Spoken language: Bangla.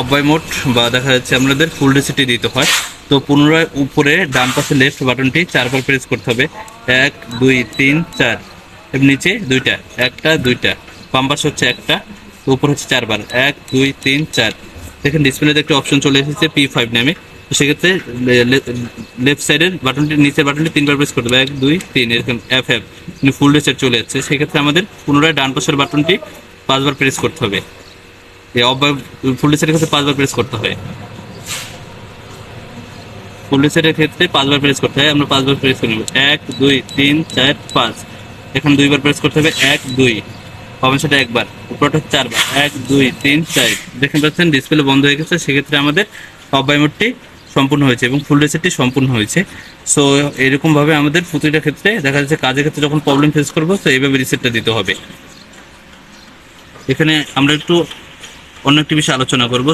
অব্যয় মোড বা দেখা যাচ্ছে আমাদের ফুল রিসেটে দিতে হয়। তো পুনরায় উপরে ডান পাশে লেফট বাটনটি 4 বার প্রেস করতে হবে। 1 2 3 4, এবং নিচে দুইটা, একটা দুইটা, বাম পাশে হচ্ছে একটা, তো উপর হচ্ছে 4 বার, 1 2 3 4। দেখেন ডিসপ্লেতে একটা অপশন চলে এসেছে P5 নামে। তো সেক্ষেত্রে লেফট সাইডের বাটনটি, নিচের বাটনটি 3 বার প্রেস করতে হবে, 1 2 3, এরকম FF ফুল রিসেট চলে যাচ্ছে। সেক্ষেত্রে আমাদের পুনরায় ডান পাশের বাটনটি 5 বার প্রেস করতে হবে। এই অব্যয় ফুল রিসেটের ক্ষেত্রে 5 বার প্রেস করতে হয়। ফুল রিসেটের ক্ষেত্রে 5 বার প্রেস করতে হয়। আমরা 5 বার প্রেস করে নেব, 1 2 3 4 5। এখানে 2 বার প্রেস করতে হবে, 1 2, বাম সাইডে 1 বার, উপরটা 4 বার, 1 2 3 4। দেখেন পাচ্ছেন ডিসপ্লে বন্ধ হয়ে গেছে। সেক্ষেত্রে আমাদের অব্যয় মোডটি সম্পূর্ণ হয়েছে এবং ফুল রিসেটটি সম্পূর্ণ হয়েছে। সো এরকমভাবে আমাদের প্রতিটা ক্ষেত্রে দেখা যাচ্ছে কাজের ক্ষেত্রে যখন প্রবলেম ফেস করবো, তো এইভাবে রিসেটটা দিতে হবে। এখানে আমরা একটু অন্য একটি বিষয়ে আলোচনা করব।